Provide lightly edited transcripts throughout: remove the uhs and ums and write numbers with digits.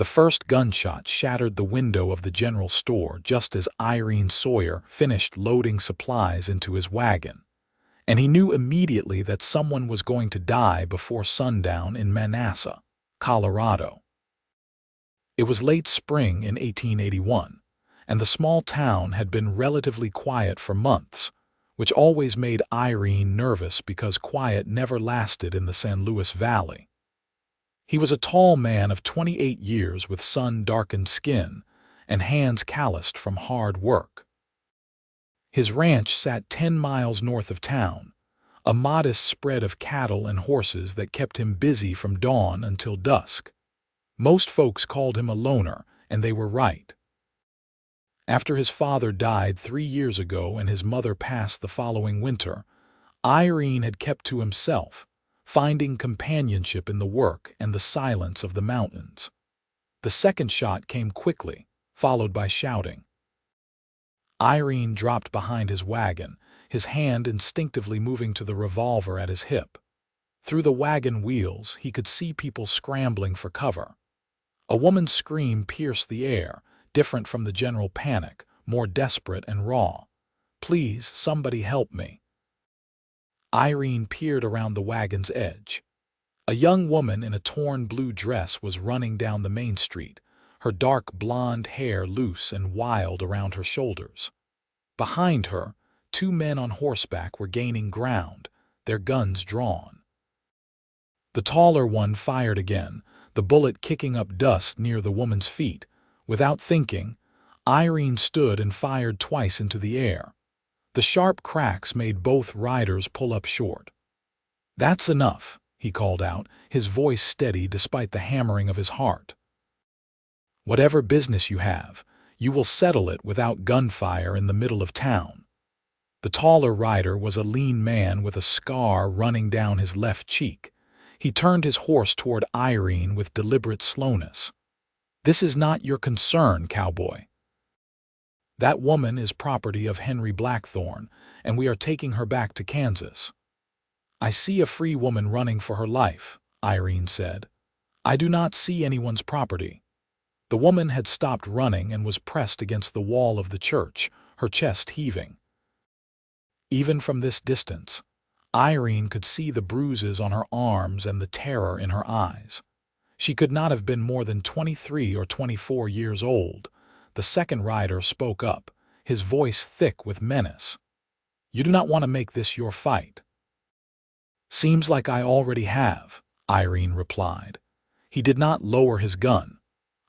The first gunshot shattered the window of the general store just as Irene Sawyer finished loading supplies into his wagon, and he knew immediately that someone was going to die before sundown in Manassas, Colorado. It was late spring in 1881, and the small town had been relatively quiet for months, which always made Irene nervous because quiet never lasted in the San Luis Valley. He was a tall man of 28 years with sun-darkened skin and hands calloused from hard work. His ranch sat 10 miles north of town, a modest spread of cattle and horses that kept him busy from dawn until dusk. Most folks called him a loner, and they were right. After his father died 3 years ago and his mother passed the following winter, Irene had kept to himself, finding companionship in the work and the silence of the mountains. The second shot came quickly, followed by shouting. Irene dropped behind his wagon, his hand instinctively moving to the revolver at his hip. Through the wagon wheels, he could see people scrambling for cover. A woman's scream pierced the air, different from the general panic, more desperate and raw. "Please, somebody help me." Irene peered around the wagon's edge. A young woman in a torn blue dress was running down the main street, her dark blonde hair loose and wild around her shoulders. Behind her, 2 men on horseback were gaining ground, their guns drawn. The taller one fired again, the bullet kicking up dust near the woman's feet. Without thinking, Irene stood and fired twice into the air. The sharp cracks made both riders pull up short. "That's enough," he called out, his voice steady despite the hammering of his heart. "Whatever business you have, you will settle it without gunfire in the middle of town." The taller rider was a lean man with a scar running down his left cheek. He turned his horse toward Irene with deliberate slowness. "This is not your concern, Cowboy. That woman is property of Henry Blackthorne, and we are taking her back to Kansas." "I see a free woman running for her life," Irene said. "I do not see anyone's property." The woman had stopped running and was pressed against the wall of the church, her chest heaving. Even from this distance, Irene could see the bruises on her arms and the terror in her eyes. She could not have been more than 23 or 24 years old. The second rider spoke up, his voice thick with menace. "You do not want to make this your fight." "Seems like I already have," Irene replied. He did not lower his gun.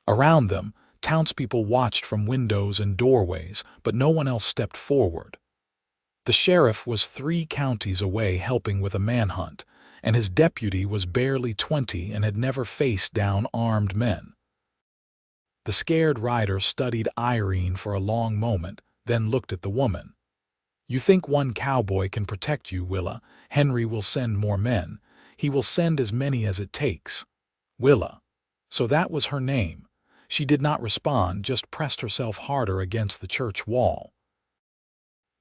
Around them, townspeople watched from windows and doorways, but no one else stepped forward. The sheriff was 3 counties away helping with a manhunt, and his deputy was barely 20 and had never faced down armed men. The scared rider studied Irene for a long moment, then looked at the woman. "You think one cowboy can protect you, Willa? Henry will send more men. He will send as many as it takes." Willa. So that was her name. She did not respond, just pressed herself harder against the church wall.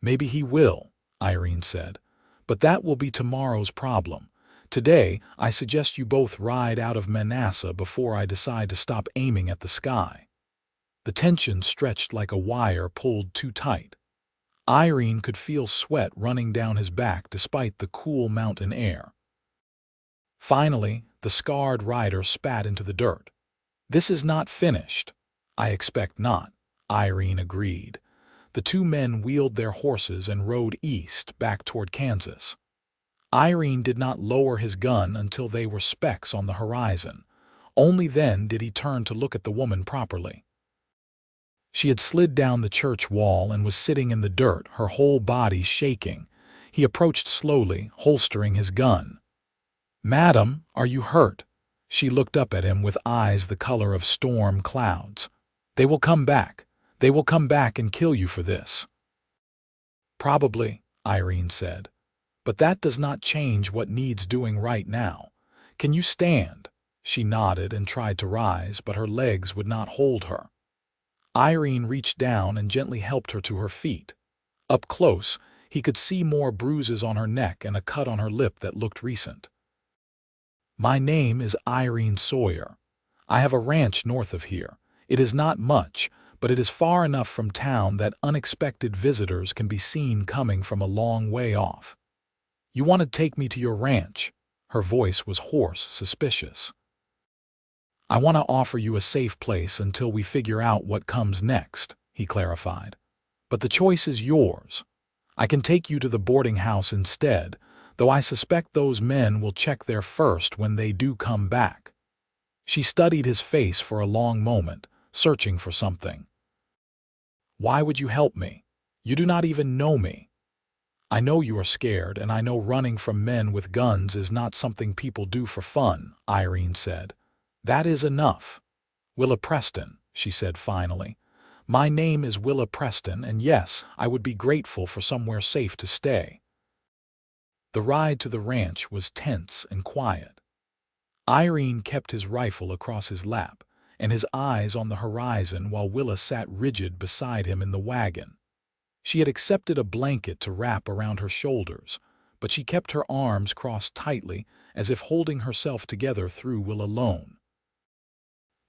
"Maybe he will," Irene said, "but that will be tomorrow's problem. Today, I suggest you both ride out of Manassas before I decide to stop aiming at the sky." The tension stretched like a wire pulled too tight. Irene could feel sweat running down his back despite the cool mountain air. Finally, the scarred rider spat into the dirt. "This is not finished." "I expect not," Irene agreed. The 2 men wheeled their horses and rode east, back toward Kansas. Irene did not lower his gun until they were specks on the horizon. Only then did he turn to look at the woman properly. She had slid down the church wall and was sitting in the dirt, her whole body shaking. He approached slowly, holstering his gun. "Madam, are you hurt?" She looked up at him with eyes the color of storm clouds. "They will come back. They will come back and kill you for this." "Probably," Irene said. "But that does not change what needs doing right now. Can you stand?" She nodded and tried to rise, but her legs would not hold her. Irene reached down and gently helped her to her feet. Up close, he could see more bruises on her neck and a cut on her lip that looked recent. "My name is Irene Sawyer. I have a ranch north of here. It is not much, but it is far enough from town that unexpected visitors can be seen coming from a long way off. You want to take me to your ranch? Her voice was hoarse, suspicious. I want to offer you a safe place until we figure out what comes next, he clarified. But the choice is yours. I can take you to the boarding house instead, though I suspect those men will check there first when they do come back. She studied his face for a long moment, searching for something. Why would you help me? You do not even know me. I know you are scared, and I know running from men with guns is not something people do for fun, Irene said. That is enough. Willa Preston, she said finally. My name is Willa Preston, and yes, I would be grateful for somewhere safe to stay. The ride to the ranch was tense and quiet. Irene kept his rifle across his lap, and his eyes on the horizon while Willa sat rigid beside him in the wagon. She had accepted a blanket to wrap around her shoulders, but she kept her arms crossed tightly as if holding herself together through Will alone.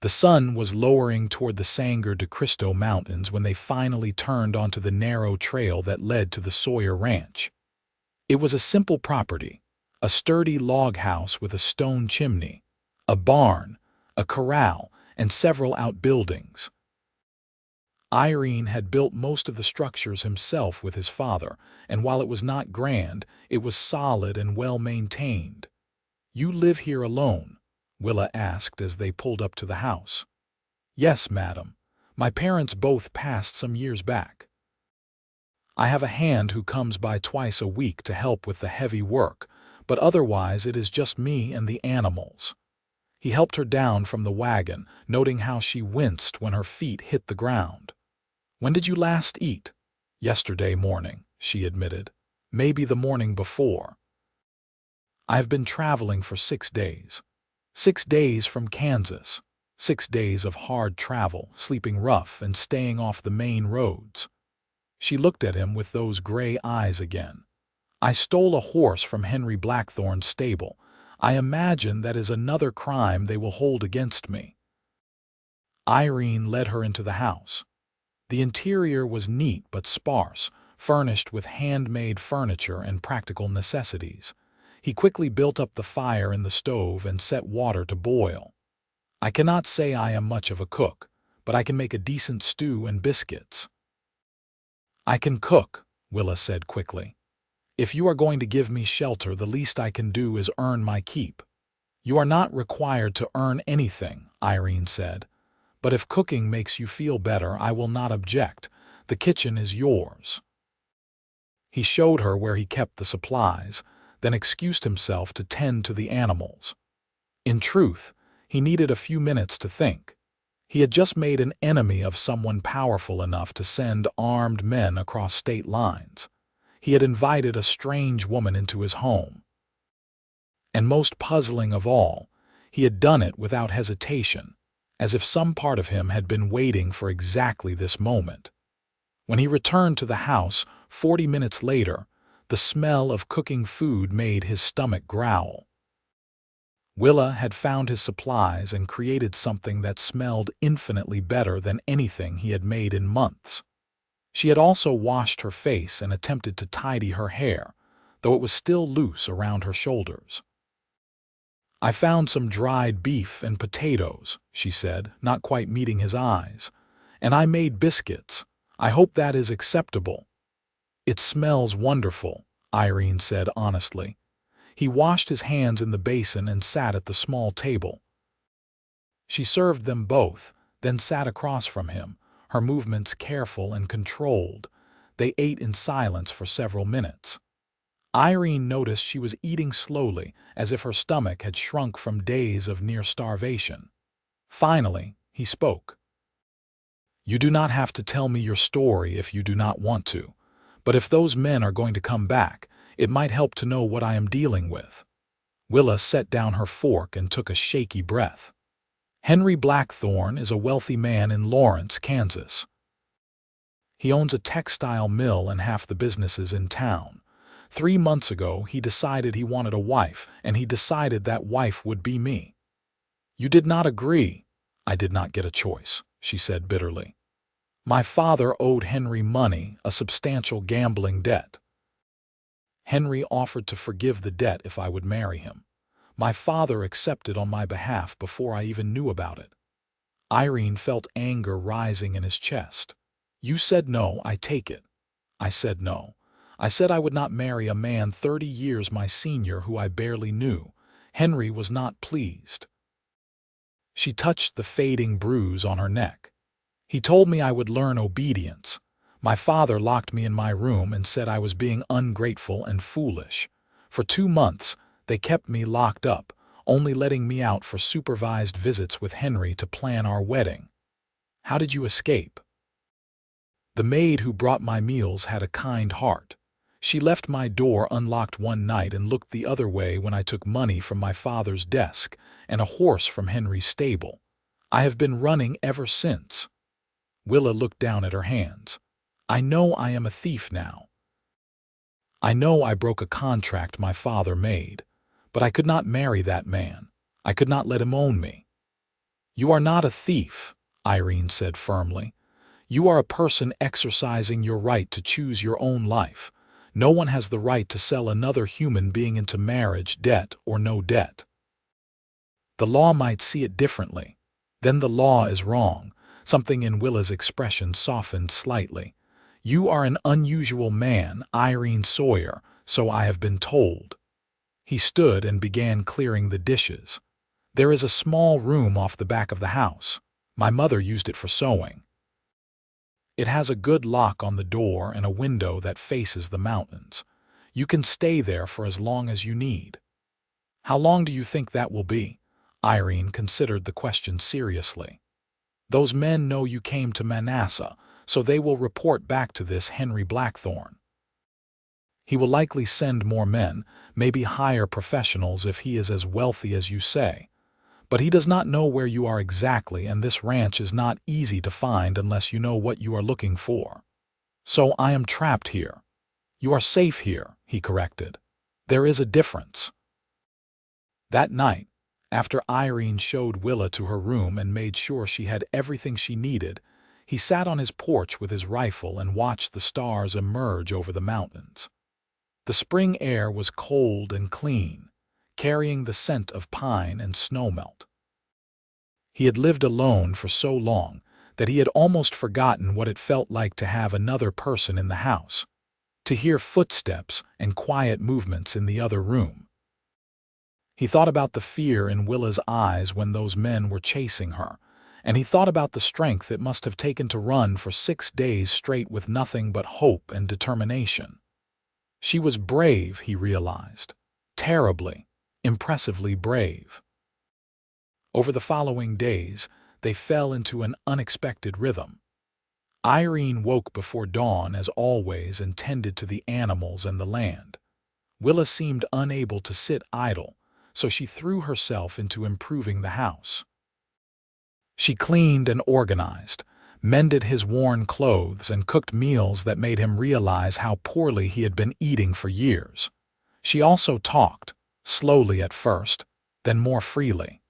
The sun was lowering toward the Sangre de Cristo Mountains when they finally turned onto the narrow trail that led to the Sawyer Ranch. It was a simple property, a sturdy log house with a stone chimney, a barn, a corral, and several outbuildings. Irene had built most of the structures himself with his father, and while it was not grand, it was solid and well-maintained. You live here alone? Willa asked as they pulled up to the house. Yes, madam. My parents both passed some years back. I have a hand who comes by twice a week to help with the heavy work, but otherwise it is just me and the animals. He helped her down from the wagon, noting how she winced when her feet hit the ground. When did you last eat? Yesterday morning, she admitted. Maybe the morning before. I have been traveling for 6 days. 6 days from Kansas. 6 days of hard travel, sleeping rough and staying off the main roads. She looked at him with those gray eyes again. I stole a horse from Henry Blackthorne's stable. I imagine that is another crime they will hold against me. Irene led her into the house. The interior was neat but sparse, furnished with handmade furniture and practical necessities. He quickly built up the fire in the stove and set water to boil. I cannot say I am much of a cook, but I can make a decent stew and biscuits. I can cook, Willa said quickly. If you are going to give me shelter, the least I can do is earn my keep. You are not required to earn anything, Irene said. But if cooking makes you feel better, I will not object. The kitchen is yours. He showed her where he kept the supplies, then excused himself to tend to the animals. In truth, he needed a few minutes to think. He had just made an enemy of someone powerful enough to send armed men across state lines. He had invited a strange woman into his home. And most puzzling of all, he had done it without hesitation, as if some part of him had been waiting for exactly this moment. When he returned to the house 40 minutes later, the smell of cooking food made his stomach growl. Willa had found his supplies and created something that smelled infinitely better than anything he had made in months. She had also washed her face and attempted to tidy her hair, though it was still loose around her shoulders. I found some dried beef and potatoes, she said, not quite meeting his eyes. And I made biscuits. I hope that is acceptable. It smells wonderful, Irene said honestly. He washed his hands in the basin and sat at the small table. She served them both, then sat across from him, her movements careful and controlled. They ate in silence for several minutes. Irene noticed she was eating slowly, as if her stomach had shrunk from days of near starvation. Finally, he spoke. You do not have to tell me your story if you do not want to, but if those men are going to come back, it might help to know what I am dealing with. Willa set down her fork and took a shaky breath. Henry Blackthorne is a wealthy man in Lawrence, Kansas. He owns a textile mill and half the businesses in town. 3 months ago, he decided he wanted a wife, and he decided that wife would be me. You did not agree, I did not get a choice, she said bitterly. My father owed Henry money, a substantial gambling debt. Henry offered to forgive the debt if I would marry him. My father accepted on my behalf before I even knew about it. Irene felt anger rising in his chest. You said no, I take it. I said no. I said I would not marry a man 30 years my senior who I barely knew. Henry was not pleased. She touched the fading bruise on her neck. He told me I would learn obedience. My father locked me in my room and said I was being ungrateful and foolish. For 2 months, they kept me locked up, only letting me out for supervised visits with Henry to plan our wedding. How did you escape? The maid who brought my meals had a kind heart. She left my door unlocked one night and looked the other way when I took money from my father's desk and a horse from Henry's stable. I have been running ever since. Willa looked down at her hands. I know I am a thief now. I know I broke a contract my father made, but I could not marry that man. I could not let him own me. You are not a thief, Irene said firmly. You are a person exercising your right to choose your own life. No one has the right to sell another human being into marriage, debt or no debt. The law might see it differently. Then the law is wrong. Something in Willa's expression softened slightly. You are an unusual man, Irene Sawyer, so I have been told. He stood and began clearing the dishes. There is a small room off the back of the house. My mother used it for sewing. It has a good lock on the door and a window that faces the mountains. You can stay there for as long as you need. How long do you think that will be? Irene considered the question seriously. Those men know you came to Manasseh, so they will report back to this Henry Blackthorne. He will likely send more men, maybe hire professionals if he is as wealthy as you say. But he does not know where you are exactly, and this ranch is not easy to find unless you know what you are looking for. So I am trapped here. You are safe here, he corrected. There is a difference. That night, after Irene showed Willa to her room and made sure she had everything she needed, he sat on his porch with his rifle and watched the stars emerge over the mountains. The spring air was cold and clean, carrying the scent of pine and snowmelt. He had lived alone for so long that he had almost forgotten what it felt like to have another person in the house, to hear footsteps and quiet movements in the other room. He thought about the fear in Willa's eyes when those men were chasing her, and he thought about the strength it must have taken to run for 6 days straight with nothing but hope and determination. She was brave, he realized. Terribly, impressively brave. Over the following days, they fell into an unexpected rhythm. Irene woke before dawn as always and tended to the animals and the land. Willa seemed unable to sit idle, so she threw herself into improving the house. She cleaned and organized, mended his worn clothes, and cooked meals that made him realize how poorly he had been eating for years. She also talked, slowly at first, then more freely.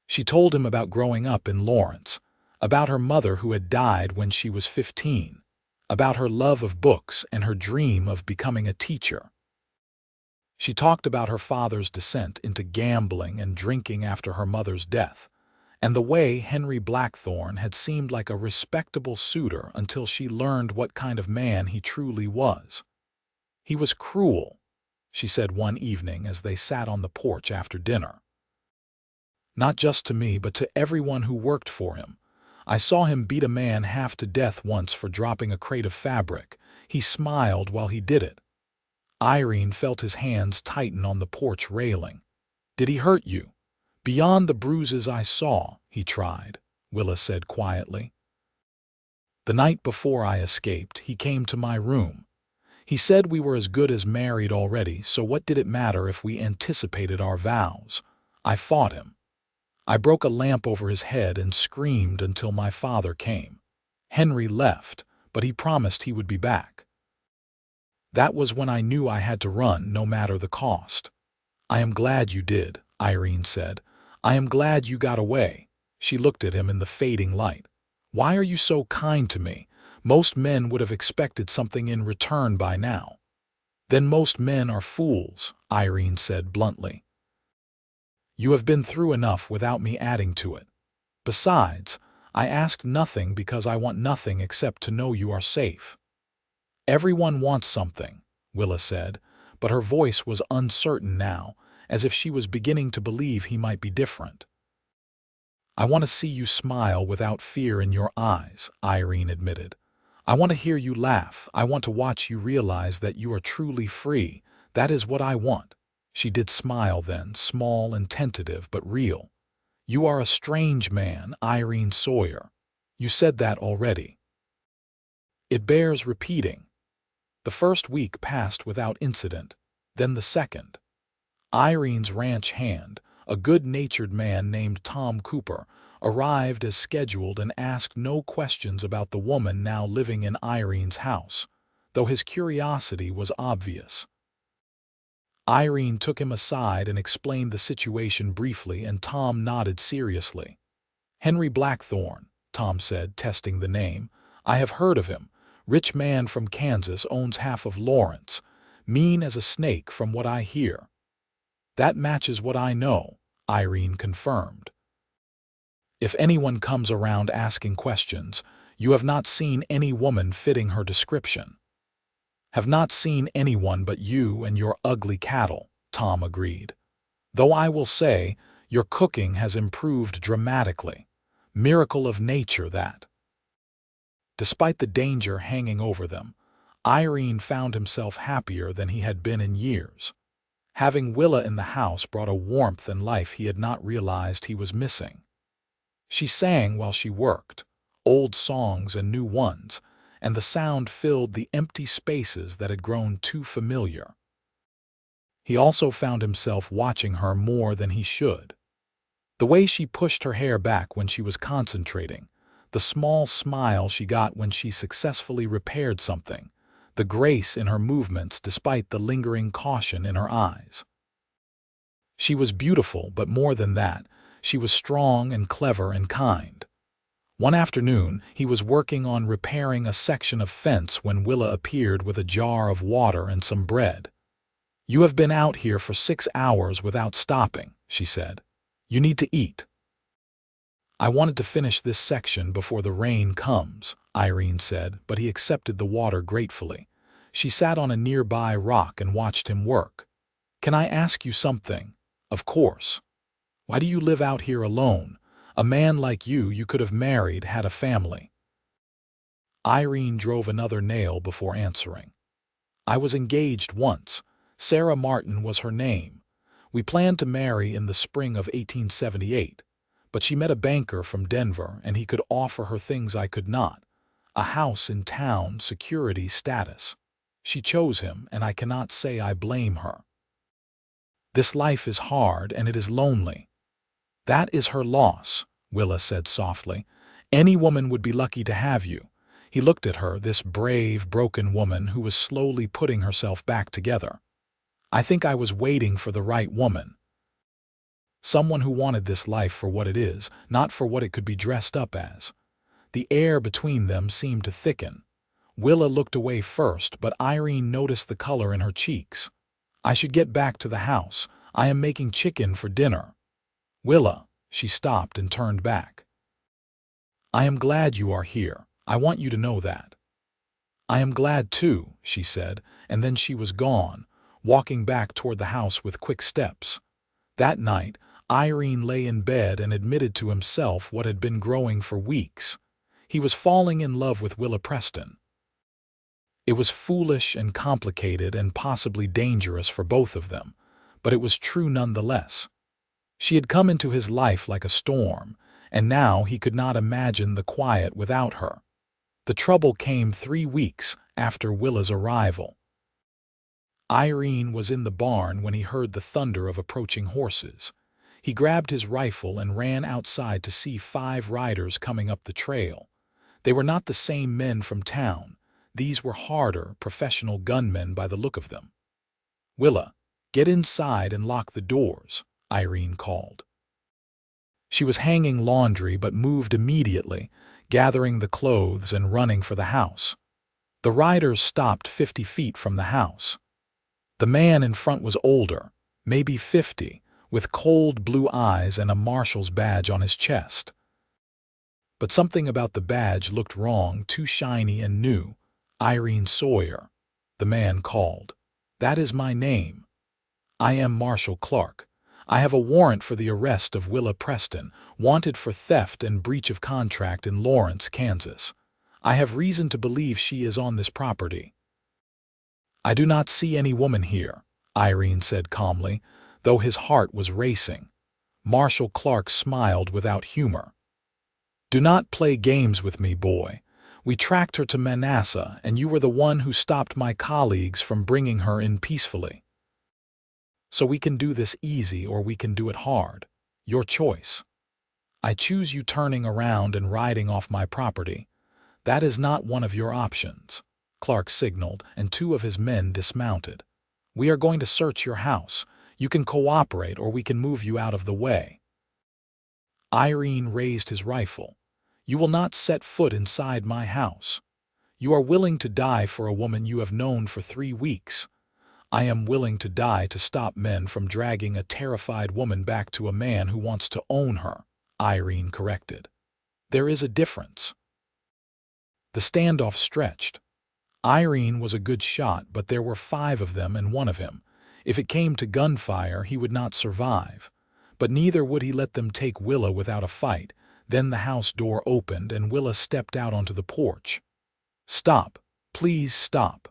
She told him about growing up in Lawrence, about her mother who had died when she was 15, about her love of books and her dream of becoming a teacher. She talked about her father's descent into gambling and drinking after her mother's death, and the way Henry Blackthorne had seemed like a respectable suitor until she learned what kind of man he truly was. He was cruel, she said one evening as they sat on the porch after dinner. Not just to me, but to everyone who worked for him. I saw him beat a man half to death once for dropping a crate of fabric. He smiled while he did it. Irene felt his hands tighten on the porch railing. Did he hurt you? Beyond the bruises I saw, he tried, Willa said quietly. The night before I escaped, he came to my room. He said we were as good as married already, so what did it matter if we anticipated our vows? I fought him. I broke a lamp over his head and screamed until my father came. Henry left, but he promised he would be back. That was when I knew I had to run, no matter the cost. I am glad you did, Irene said. I am glad you got away. She looked at him in the fading light. "Why are you so kind to me? Most men would have expected something in return by now." "Then most men are fools," Irene said bluntly. "You have been through enough without me adding to it. Besides, I asked nothing because I want nothing except to know you are safe." "Everyone wants something," Willa said, but her voice was uncertain now, as if she was beginning to believe he might be different. "I want to see you smile without fear in your eyes," Irene admitted. "I want to hear you laugh. I want to watch you realize that you are truly free. That is what I want." She did smile then, small and tentative, but real. "You are a strange man, Irene Sawyer. You said that already." It bears repeating. The first week passed without incident, then the second. Irene's ranch hand, a good-natured man named Tom Cooper, arrived as scheduled and asked no questions about the woman now living in Irene's house, though his curiosity was obvious. Irene took him aside and explained the situation briefly, and Tom nodded seriously. "Henry Blackthorne," Tom said, testing the name. "I have heard of him. Rich man from Kansas, owns half of Lawrence. Mean as a snake from what I hear." "That matches what I know," Irene confirmed. "If anyone comes around asking questions, you have not seen any woman fitting her description." "Have not seen anyone but you and your ugly cattle," Tom agreed. "Though I will say, your cooking has improved dramatically. Miracle of nature, that." Despite the danger hanging over them, Irene found himself happier than he had been in years. Having Willa in the house brought a warmth and life he had not realized he was missing. She sang while she worked, old songs and new ones, and the sound filled the empty spaces that had grown too familiar. He also found himself watching her more than he should. The way she pushed her hair back when she was concentrating, the small smile she got when she successfully repaired something, the grace in her movements despite the lingering caution in her eyes. She was beautiful, but more than that, she was strong and clever and kind. One afternoon, he was working on repairing a section of fence when Willa appeared with a jar of water and some bread. "You have been out here for 6 hours without stopping," she said. "You need to eat." "I wanted to finish this section before the rain comes," Irene said, but he accepted the water gratefully. She sat on a nearby rock and watched him work. "Can I ask you something?" "Of course." "Why do you live out here alone? A man like you could have married, had a family." Irene drove another nail before answering. "I was engaged once. Sarah Martin was her name. We planned to marry in the spring of 1878, but she met a banker from Denver and he could offer her things I could not. A house in town, security, status. She chose him, and I cannot say I blame her. This life is hard and it is lonely." "That is her loss," Willa said softly. "Any woman would be lucky to have you." He looked at her, this brave, broken woman who was slowly putting herself back together. "I think I was waiting for the right woman. Someone who wanted this life for what it is, not for what it could be dressed up as." The air between them seemed to thicken. Willa looked away first, but Irene noticed the color in her cheeks. "I should get back to the house. I am making chicken for dinner." "Willa," she stopped and turned back. "I am glad you are here. I want you to know that." "I am glad too," she said, and then she was gone, walking back toward the house with quick steps. That night, Irene lay in bed and admitted to himself what had been growing for weeks. He was falling in love with Willa Preston. It was foolish and complicated and possibly dangerous for both of them, but it was true nonetheless. She had come into his life like a storm, and now he could not imagine the quiet without her. The trouble came 3 weeks after Willa's arrival. Irene was in the barn when he heard the thunder of approaching horses. He grabbed his rifle and ran outside to see 5 riders coming up the trail. They were not the same men from town. These were harder, professional gunmen by the look of them. "Willa, get inside and lock the doors," Irene called. She was hanging laundry but moved immediately, gathering the clothes and running for the house. The riders stopped 50 feet from the house. The man in front was older, maybe 50, with cold blue eyes and a marshal's badge on his chest. But something about the badge looked wrong, too shiny and new. "Irene Sawyer," the man called. "That is my name. I am Marshal Clark. I have a warrant for the arrest of Willa Preston, wanted for theft and breach of contract in Lawrence, Kansas. I have reason to believe she is on this property." "I do not see any woman here," Irene said calmly, though his heart was racing. Marshal Clark smiled without humor. "Do not play games with me, boy. We tracked her to Manassas, and you were the one who stopped my colleagues from bringing her in peacefully. So we can do this easy or we can do it hard. Your choice. I choose you turning around and riding off my property. That is not one of your options." Clark signaled, and 2 of his men dismounted. "We are going to search your house. You can cooperate or we can move you out of the way." Irene raised his rifle. "You will not set foot inside my house. You are willing to die for a woman you have known for 3 weeks. I am willing to die to stop men from dragging a terrified woman back to a man who wants to own her," Irene corrected. "There is a difference." The standoff stretched. Irene was a good shot, but there were 5 of them and 1 of him. If it came to gunfire, he would not survive. But neither would he let them take Willa without a fight. Then the house door opened and Willa stepped out onto the porch. "Stop. Please stop."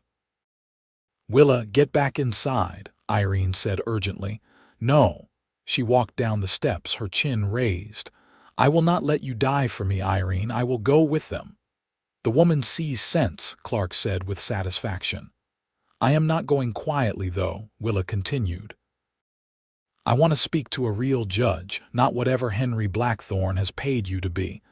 "Willa, get back inside," Irene said urgently. "No." She walked down the steps, her chin raised. "I will not let you die for me, Irene. I will go with them." "The woman sees sense," Clark said with satisfaction. "I am not going quietly, though," Willa continued. "I want to speak to a real judge, not whatever Henry Blackthorne has paid you to be.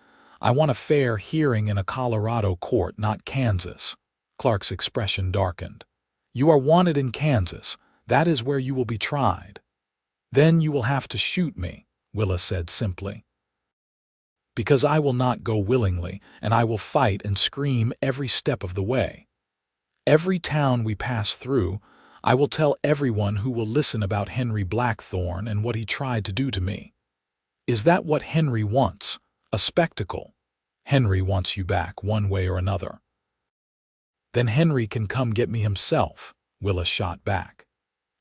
I want a fair hearing in a Colorado court, not Kansas." Clark's expression darkened. "You are wanted in Kansas. That is where you will be tried." "Then you will have to shoot me," Willa said simply. "Because I will not go willingly, and I will fight and scream every step of the way. Every town we pass through, I will tell everyone who will listen about Henry Blackthorne and what he tried to do to me. Is that what Henry wants? A spectacle? Henry wants you back one way or another." "Then Henry can come get me himself," Willa shot back.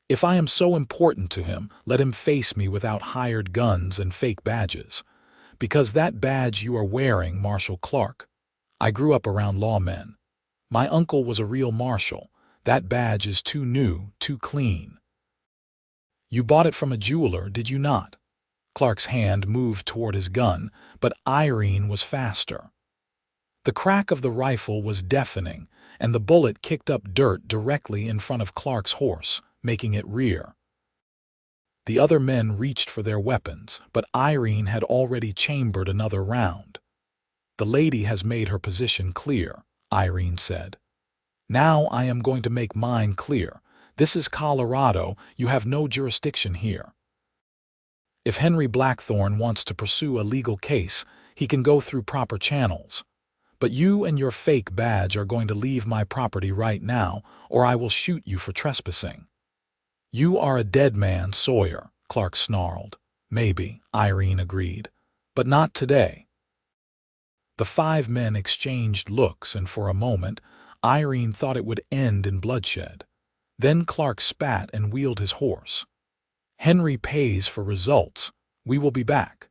"If I am so important to him, let him face me without hired guns and fake badges. Because that badge you are wearing, Marshal Clark. I grew up around lawmen. My uncle was a real marshal. That badge is too new, too clean." "You bought it from a jeweler, did you not?" Clark's hand moved toward his gun, but Irene was faster. The crack of the rifle was deafening, and the bullet kicked up dirt directly in front of Clark's horse, making it rear. The other men reached for their weapons, but Irene had already chambered another round. "The lady has made her position clear," Irene said. "Now I am going to make mine clear. This is Colorado. You have no jurisdiction here. If Henry Blackthorne wants to pursue a legal case, he can go through proper channels. But you and your fake badge are going to leave my property right now, or I will shoot you for trespassing." "You are a dead man, Sawyer," Clark snarled. "Maybe," Irene agreed, "but not today." The 5 men exchanged looks, and for a moment, Irene thought it would end in bloodshed. Then Clark spat and wheeled his horse. "Henry pays for results. We will be back."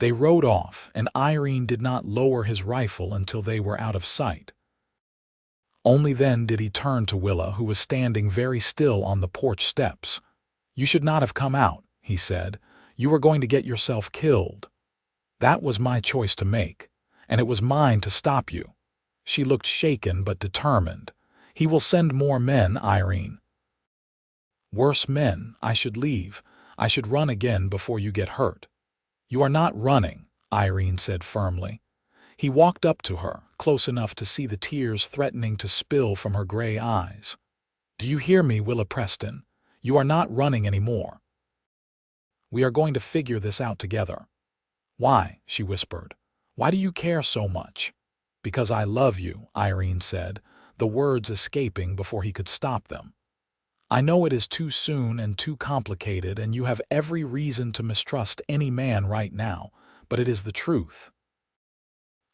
They rode off, and Irene did not lower his rifle until they were out of sight. Only then did he turn to Willa, who was standing very still on the porch steps. "You should not have come out," he said. "You were going to get yourself killed. That was my choice to make, and it was mine to stop you." She looked shaken but determined. "He will send more men, Irene." "Worse men. I should leave. I should run again before you get hurt." "You are not running," Irene said firmly. He walked up to her, close enough to see the tears threatening to spill from her gray eyes. "Do you hear me, Willa Preston? You are not running anymore. We are going to figure this out together. "Why?" she whispered. "Why do you care so much?" "Because I love you," Irene said, the words escaping before he could stop them. "I know it is too soon and too complicated, and you have every reason to mistrust any man right now, but it is the truth.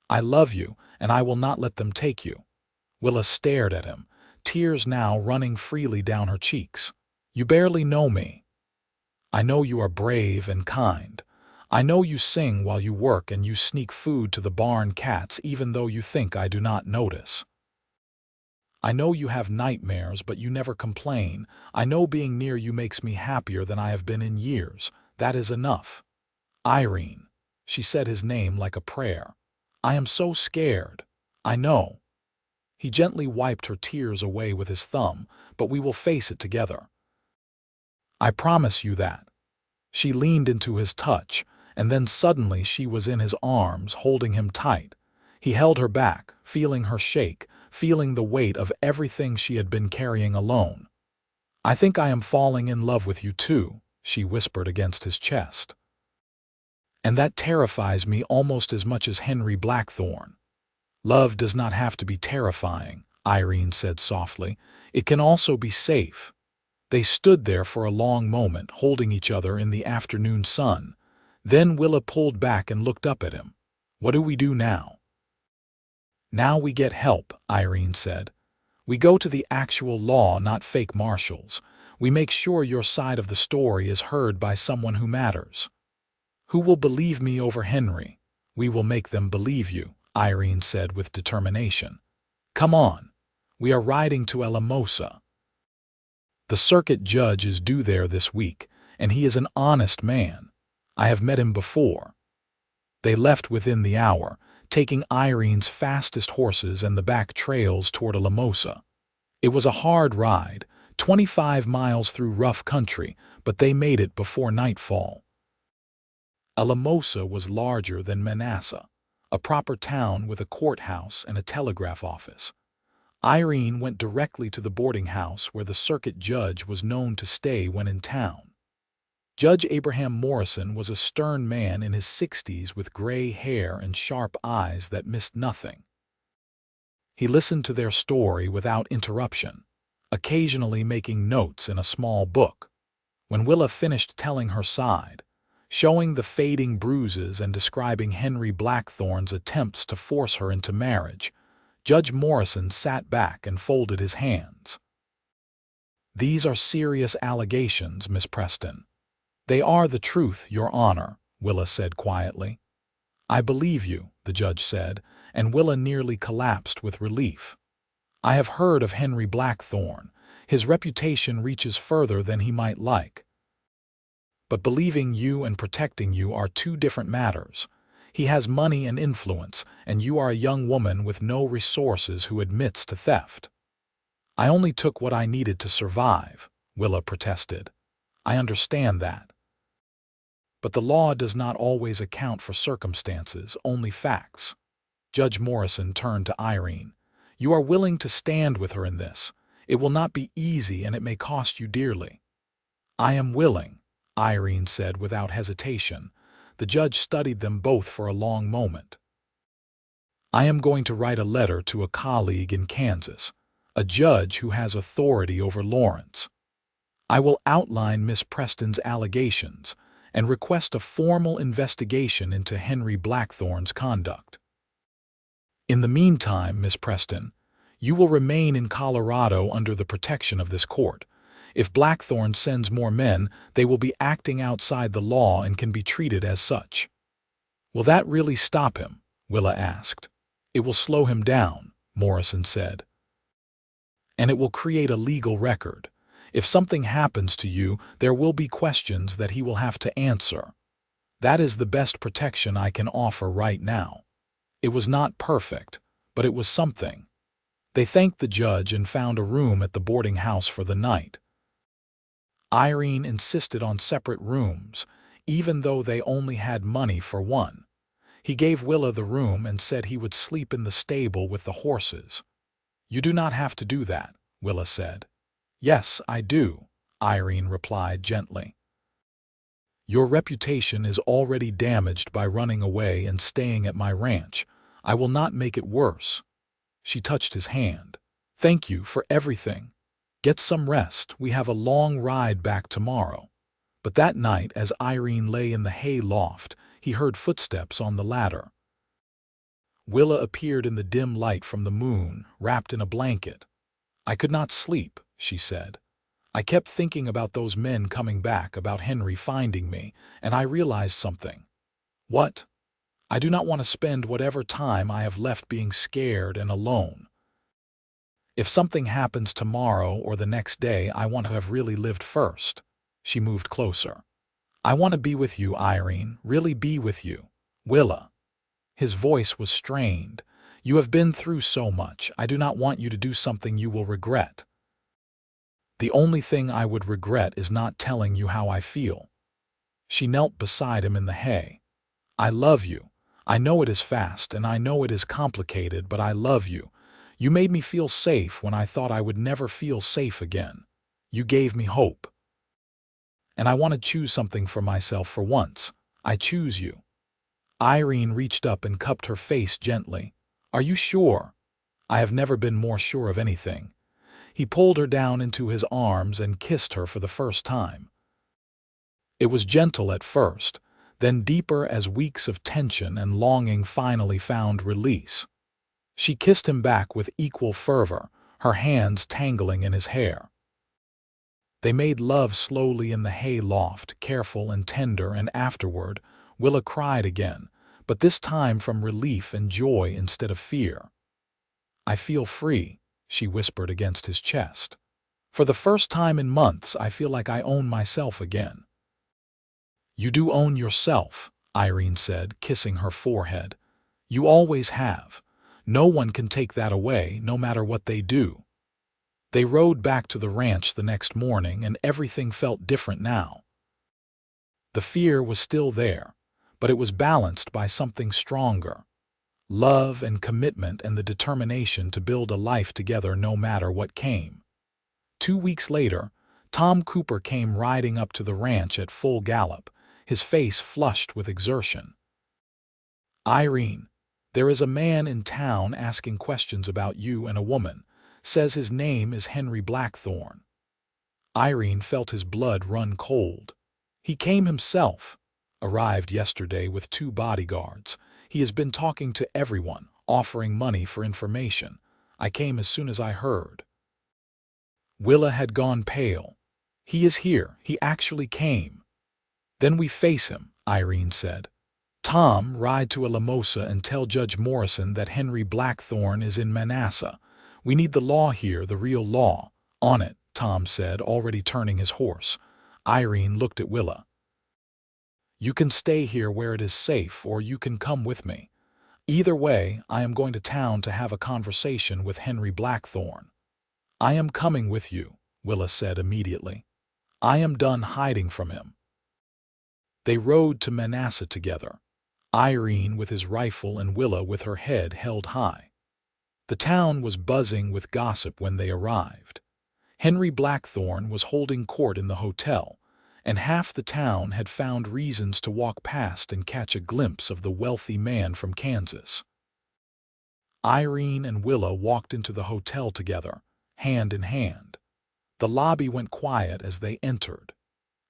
I love you, and I will not let them take you." Willa stared at him, tears now running freely down her cheeks. "You barely know me. I know you are brave and kind. I know you sing while you work and you sneak food to the barn cats even though you think I do not notice. I know you have nightmares, but you never complain. I know being near you makes me happier than I have been in years. That is enough. Irene." She said his name like a prayer. "I am so scared. I know." He gently wiped her tears away with his thumb, "But we will face it together. I promise you that." She leaned into his touch, and then suddenly she was in his arms, holding him tight. He held her back, feeling her shake, feeling the weight of everything she had been carrying alone. "I think I am falling in love with you too," she whispered against his chest. "And that terrifies me almost as much as Henry Blackthorne." "Love does not have to be terrifying," Irene said softly. "It can also be safe." They stood there for a long moment, holding each other in the afternoon sun. Then Willa pulled back and looked up at him. "What do we do now?" "Now we get help," Irene said. "We go to the actual law, not fake marshals. We make sure your side of the story is heard by someone who matters." "Who will believe me over Henry?" "We will make them believe you," Irene said with determination. "Come on. We are riding to Alamosa. The circuit judge is due there this week, and he is an honest man. I have met him before." They left within the hour, taking Irene's fastest horses and the back trails toward Alamosa. It was a hard ride, 25 miles through rough country, but they made it before nightfall. Alamosa was larger than Manassas, a proper town with a courthouse and a telegraph office. Irene went directly to the boarding house where the circuit judge was known to stay when in town. Judge Abraham Morrison was a stern man in his 60s with gray hair and sharp eyes that missed nothing. He listened to their story without interruption, occasionally making notes in a small book. When Willa finished telling her side, showing the fading bruises and describing Henry Blackthorne's attempts to force her into marriage, Judge Morrison sat back and folded his hands. "These are serious allegations, Miss Preston." "They are the truth, Your Honor," Willa said quietly. "I believe you," the judge said, and Willa nearly collapsed with relief. "I have heard of Henry Blackthorne. His reputation reaches further than he might like. But believing you and protecting you are two different matters. He has money and influence, and you are a young woman with no resources who admits to theft." "I only took what I needed to survive," Willa protested. "I understand that. But the law does not always account for circumstances, only facts." Judge Morrison turned to Irene. "You are willing to stand with her in this. It will not be easy and it may cost you dearly." "I am willing," Irene said without hesitation. The judge studied them both for a long moment. "I am going to write a letter to a colleague in Kansas, a judge who has authority over Lawrence. I will outline Miss Preston's allegations and request a formal investigation into Henry Blackthorne's conduct. In the meantime, Miss Preston, you will remain in Colorado under the protection of this court. If Blackthorne sends more men, they will be acting outside the law and can be treated as such." "Will that really stop him?" Willa asked. "It will slow him down," Morrison said. "And it will create a legal record. If something happens to you, there will be questions that he will have to answer. That is the best protection I can offer right now." It was not perfect, but it was something. They thanked the judge and found a room at the boarding house for the night. Irene insisted on separate rooms, even though they only had money for one. He gave Willa the room and said he would sleep in the stable with the horses. "You do not have to do that," Willa said. "Yes, I do," Irene replied gently. Your reputation is already damaged by running away and staying at my ranch. I will not make it worse." She touched his hand. "Thank you for everything. Get some rest. We have a long ride back tomorrow." But that night, as Irene lay in the hay loft, he heard footsteps on the ladder. Willa appeared in the dim light from the moon, wrapped in a blanket. "I could not sleep," she said. "I kept thinking about those men coming back, about Henry finding me, and I realized something." "What?" "I do not want to spend whatever time I have left being scared and alone. If something happens tomorrow or the next day, I want to have really lived first." She moved closer. "I want to be with you, Irene, really be with you. Willa." His voice was strained. "You have been through so much. I do not want you to do something you will regret." "The only thing I would regret is not telling you how I feel." She knelt beside him in the hay. "I love you. I know it is fast and I know it is complicated, but I love you. You made me feel safe when I thought I would never feel safe again. You gave me hope. And I want to choose something for myself for once. I choose you." Irene reached up and cupped her face gently. "Are you sure?" "I have never been more sure of anything." He pulled her down into his arms and kissed her for the first time. It was gentle at first, then deeper as weeks of tension and longing finally found release. She kissed him back with equal fervor, her hands tangling in his hair. They made love slowly in the hay loft, careful and tender, and afterward, Willa cried again, but this time from relief and joy instead of fear. "I feel free," she whispered against his chest. "For the first time in months, I feel like I own myself again." "You do own yourself," Irene said, kissing her forehead. "You always have. No one can take that away, no matter what they do." They rode back to the ranch the next morning, and everything felt different now. The fear was still there, but it was balanced by something stronger. Love and commitment and the determination to build a life together no matter what came. 2 weeks later, Tom Cooper came riding up to the ranch at full gallop, his face flushed with exertion. "Irene, there is a man in town asking questions about you and a woman. Says his name is Henry Blackthorne." Irene felt his blood run cold. "He came himself. Arrived yesterday with 2 bodyguards. He has been talking to everyone, offering money for information. I came as soon as I heard." Willa had gone pale. "He is here. He actually came." "Then we face him," Irene said. "Tom, ride to Alamosa and tell Judge Morrison that Henry Blackthorne is in Manassas. We need the law here, the real law." "On it," Tom said, already turning his horse. Irene looked at Willa. "You can stay here where it is safe, or you can come with me. Either way, I am going to town to have a conversation with Henry Blackthorne." "I am coming with you," Willa said immediately. "I am done hiding from him." They rode to Manassas together, Irene with his rifle and Willa with her head held high. The town was buzzing with gossip when they arrived. Henry Blackthorne was holding court in the hotel, and half the town had found reasons to walk past and catch a glimpse of the wealthy man from Kansas. Irene and Willa walked into the hotel together, hand in hand. The lobby went quiet as they entered.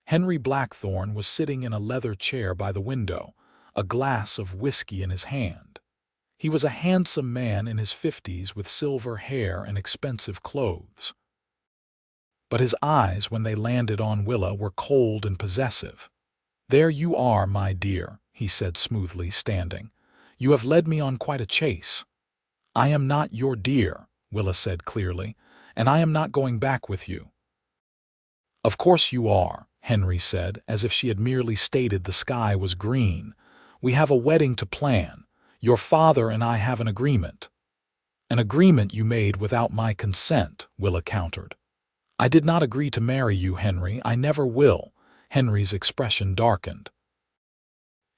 Henry Blackthorne was sitting in a leather chair by the window, a glass of whiskey in his hand. He was a handsome man in his 50s with silver hair and expensive clothes. But his eyes, when they landed on Willa, were cold and possessive. "There you are, my dear," he said smoothly, standing. "You have led me on quite a chase." "I am not your dear," Willa said clearly, "and I am not going back with you." "Of course you are," Henry said, as if she had merely stated the sky was green. "We have a wedding to plan. Your father and I have an agreement." "An agreement you made without my consent," Willa countered. "I did not agree to marry you, Henry. I never will." Henry's expression darkened.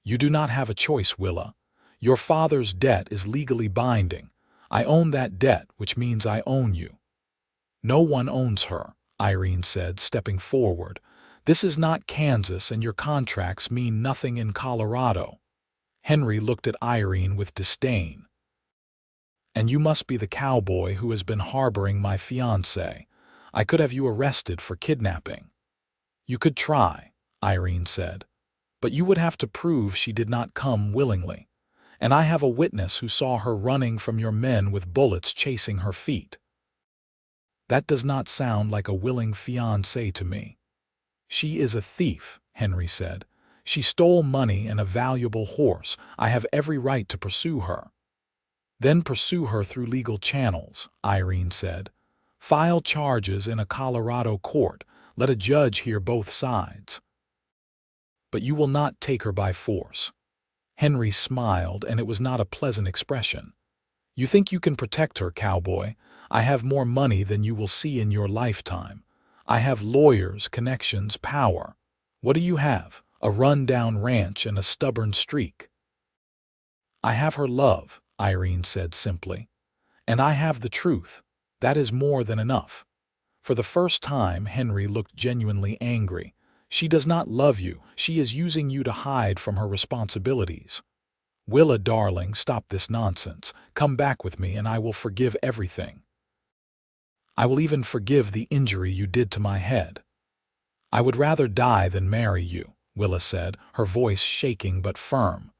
"You do not have a choice, Willa. Your father's debt is legally binding. I own that debt, which means I own you." "No one owns her," Irene said, stepping forward. This is not Kansas, and your contracts mean nothing in Colorado." Henry looked at Irene with disdain. "And you must be the cowboy who has been harboring my fiancée. I could have you arrested for kidnapping." "You could try," Irene said, "but you would have to prove she did not come willingly. And I have a witness who saw her running from your men with bullets chasing her feet." "That does not sound like a willing fiancée to me." "She is a thief," Henry said. "She stole money and a valuable horse. I have every right to pursue her." "Then pursue her through legal channels," Irene said. "File charges in a Colorado court. Let a judge hear both sides." "But you will not take her by force." Henry smiled, and it was not a pleasant expression. "You think you can protect her, cowboy? I have more money than you will see in your lifetime. I have lawyers, connections, power. What do you have? A run-down ranch and a stubborn streak." "I have her love," Irene said simply. "And I have the truth. That is more than enough." For the first time, Henry looked genuinely angry. "She does not love you. She is using you to hide from her responsibilities." "Willa, darling, stop this nonsense. Come back with me and I will forgive everything. I will even forgive the injury you did to my head." "I would rather die than marry you," Willa said, her voice shaking but firm.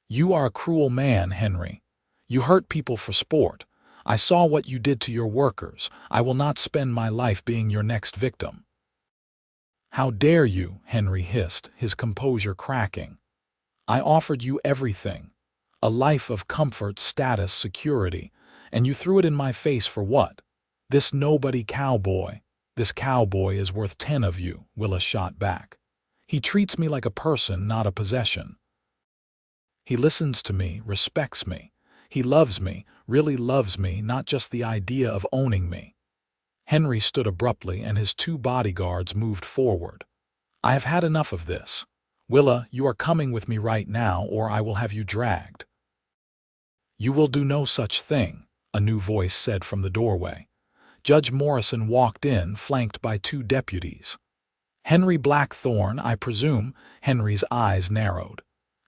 "You are a cruel man, Henry. You hurt people for sport. I saw what you did to your workers. I will not spend my life being your next victim." "How dare you?" Henry hissed, his composure cracking. "I offered you everything. A life of comfort, status, security. And you threw it in my face for what? This nobody cowboy." "This cowboy is worth 10 of you," Willa shot back. "He treats me like a person, not a possession. He listens to me, respects me. He loves me, really loves me, not just the idea of owning me." Henry stood abruptly and his 2 bodyguards moved forward. "I have had enough of this. Willa, you are coming with me right now or I will have you dragged." "You will do no such thing," a new voice said from the doorway. Judge Morrison walked in, flanked by 2 deputies. "Henry Blackthorne, I presume?" Henry's eyes narrowed.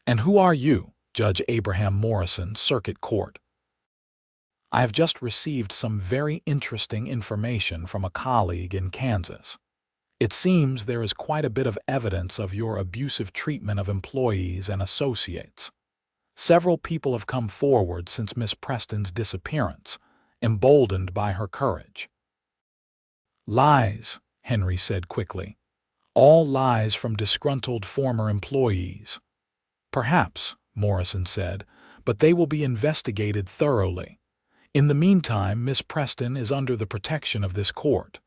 "And who are you?" Judge Abraham Morrison, Circuit Court. "I have just received some very interesting information from a colleague in Kansas. It seems there is quite a bit of evidence of your abusive treatment of employees and associates. Several people have come forward since Miss Preston's disappearance, emboldened by her courage." "Lies," Henry said quickly. "All lies from disgruntled former employees." "Perhaps," Morrison said, "but they will be investigated thoroughly. In the meantime, Miss Preston is under the protection of this court.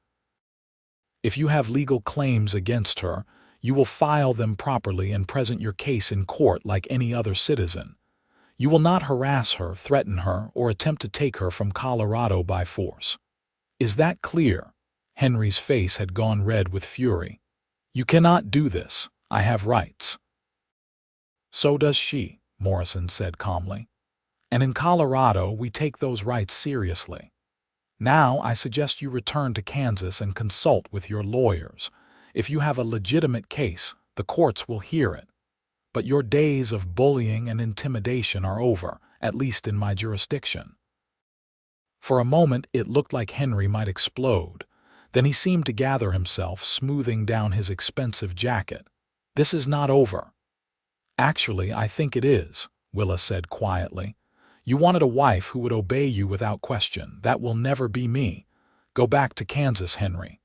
If you have legal claims against her, you will file them properly and present your case in court like any other citizen. You will not harass her, threaten her, or attempt to take her from Colorado by force. Is that clear?" Henry's face had gone red with fury. "You cannot do this. I have rights." "So does she," Morrison said calmly. "And in Colorado, we take those rights seriously. Now I suggest you return to Kansas and consult with your lawyers. If you have a legitimate case, the courts will hear it. But your days of bullying and intimidation are over, at least in my jurisdiction." For a moment it looked like Henry might explode. Then he seemed to gather himself, smoothing down his expensive jacket. "This is not over." "Actually, I think it is," Willa said quietly. "You wanted a wife who would obey you without question. That will never be me. Go back to Kansas, Henry.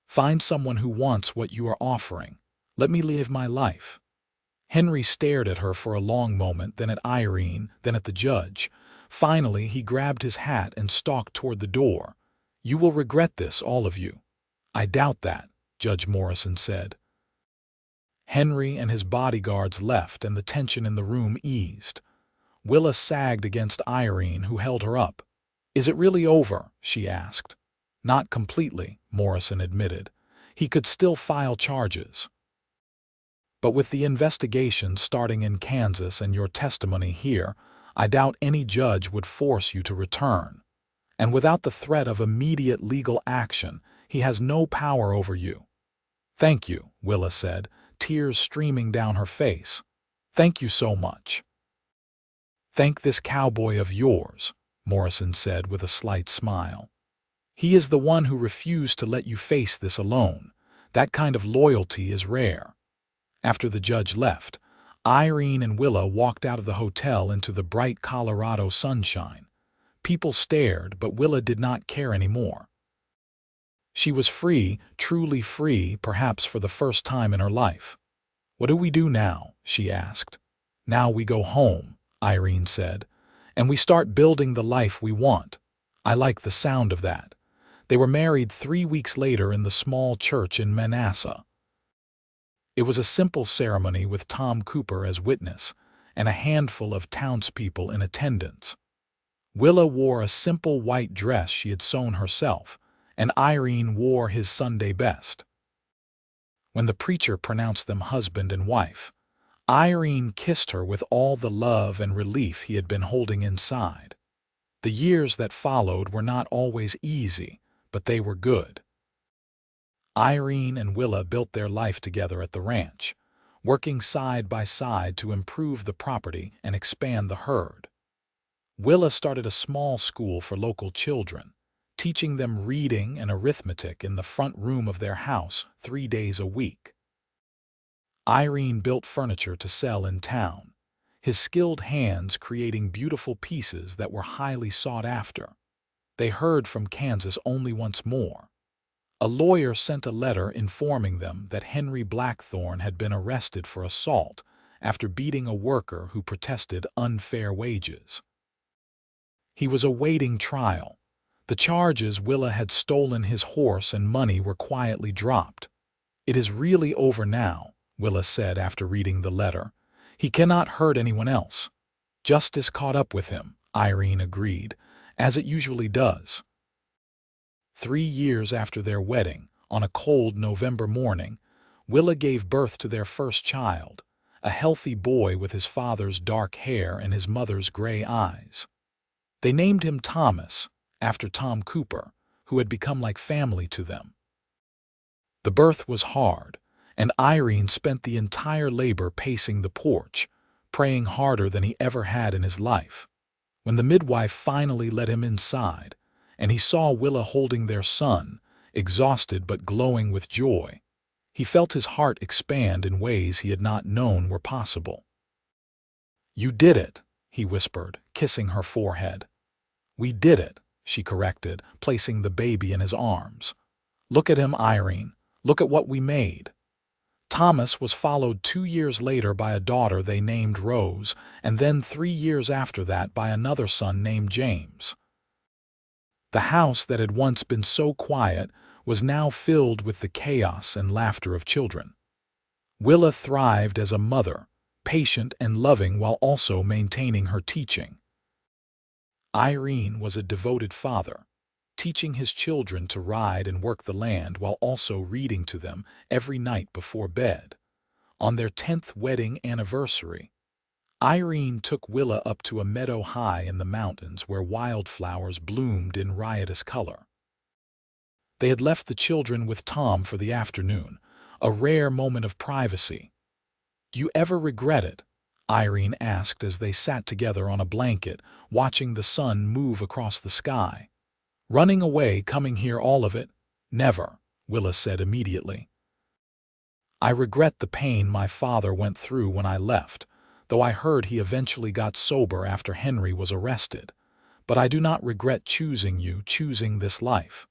Find someone who wants what you are offering. Let me live my life." Henry stared at her for a long moment, then at Irene, then at the judge. Finally, he grabbed his hat and stalked toward the door. "You will regret this, all of you." "I doubt that," Judge Morrison said. Henry and his bodyguards left, and the tension in the room eased. Willa sagged against Irene, who held her up. "Is it really over?" she asked. "Not completely," Morrison admitted. "He could still file charges. But with the investigation starting in Kansas and your testimony here, I doubt any judge would force you to return. And without the threat of immediate legal action, he has no power over you. "Thank you," Willa said, tears streaming down her face. "Thank you so much." "Thank this cowboy of yours," Morrison said with a slight smile. "He is the one who refused to let you face this alone. That kind of loyalty is rare." After the judge left, Irene and Willa walked out of the hotel into the bright Colorado sunshine. People stared, but Willa did not care anymore. She was free, truly free, perhaps for the first time in her life. "What do we do now?" she asked. "Now we go home," Irene said, "and we start building the life we want." I like the sound of that. They were married 3 weeks later in the small church in Manassas. It was a simple ceremony with Tom Cooper as witness and a handful of townspeople in attendance. Willa wore a simple white dress she had sewn herself, and Irene wore his Sunday best. When the preacher pronounced them husband and wife, Irene kissed her with all the love and relief he had been holding inside. The years that followed were not always easy, but they were good. Irene and Willa built their life together at the ranch, working side by side to improve the property and expand the herd. Willa started a small school for local children, teaching them reading and arithmetic in the front room of their house 3 days a week. Irene built furniture to sell in town, his skilled hands creating beautiful pieces that were highly sought after. They heard from Kansas only once more. A lawyer sent a letter informing them that Henry Blackthorne had been arrested for assault after beating a worker who protested unfair wages. He was awaiting trial. The charges Willa had stolen his horse and money were quietly dropped. "It is really over now," Willa said after reading the letter. "He cannot hurt anyone else." "Justice caught up with him," Irene agreed, "as it usually does." 3 years after their wedding, on a cold November morning, Willa gave birth to their first child, a healthy boy with his father's dark hair and his mother's gray eyes. They named him Thomas, after Tom Cooper, who had become like family to them. The birth was hard, and Irene spent the entire labor pacing the porch, praying harder than he ever had in his life. When the midwife finally let him inside, and he saw Willa holding their son, exhausted but glowing with joy, he felt his heart expand in ways he had not known were possible. "You did it," he whispered, kissing her forehead. "We did it," she corrected, placing the baby in his arms. "Look at him, Irene. Look at what we made." Thomas was followed 2 years later by a daughter they named Rose, and then 3 years after that by another son named James. The house that had once been so quiet was now filled with the chaos and laughter of children. Willa thrived as a mother, patient and loving while also maintaining her teaching. Irene was a devoted father, teaching his children to ride and work the land while also reading to them every night before bed. On their 10th wedding anniversary, Irene took Willa up to a meadow high in the mountains where wildflowers bloomed in riotous color. They had left the children with Tom for the afternoon, a rare moment of privacy. "Do you ever regret it?" Irene asked as they sat together on a blanket, watching the sun move across the sky. "Running away, coming here, all of it?" "Never," Willa said immediately. "I regret the pain my father went through when I left, though I heard he eventually got sober after Henry was arrested. But I do not regret choosing you, choosing this life.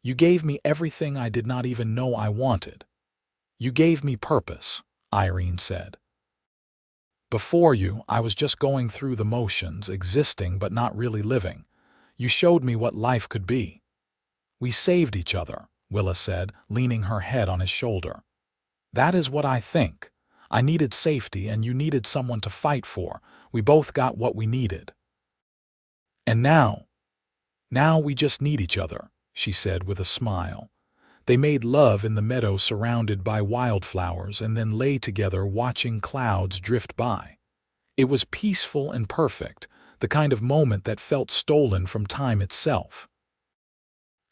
You gave me everything I did not even know I wanted. You gave me purpose," Irene said. "Before you, I was just going through the motions, existing but not really living. You showed me what life could be." "We saved each other," Willa said, leaning her head on his shoulder. "That is what I think. I needed safety and you needed someone to fight for. We both got what we needed. And now we just need each other," she said with a smile. They made love in the meadow surrounded by wildflowers and then lay together watching clouds drift by. It was peaceful and perfect, the kind of moment that felt stolen from time itself.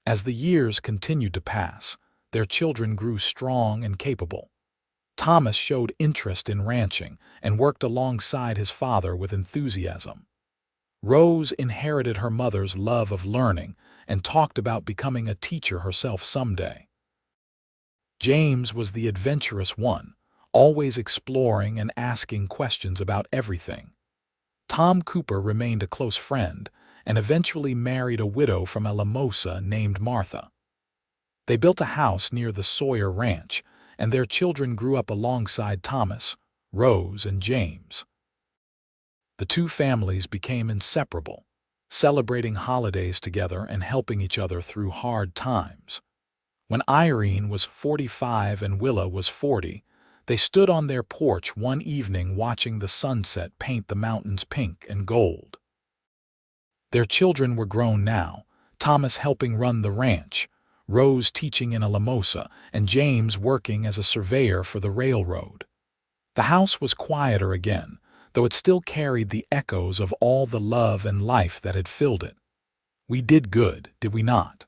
As the years continued to pass, their children grew strong and capable. Thomas showed interest in ranching and worked alongside his father with enthusiasm. Rose inherited her mother's love of learning and talked about becoming a teacher herself someday. James was the adventurous one, always exploring and asking questions about everything. Tom Cooper remained a close friend and eventually married a widow from Alamosa named Martha. They built a house near the Sawyer Ranch, and their children grew up alongside Thomas, Rose, and James. The two families became inseparable, celebrating holidays together and helping each other through hard times. When Irene was 45 and Willa was 40, they stood on their porch one evening watching the sunset paint the mountains pink and gold. Their children were grown now, Thomas helping run the ranch, Rose teaching in Alamosa, and James working as a surveyor for the railroad. The house was quieter again, though it still carried the echoes of all the love and life that had filled it. "We did good, did we not?"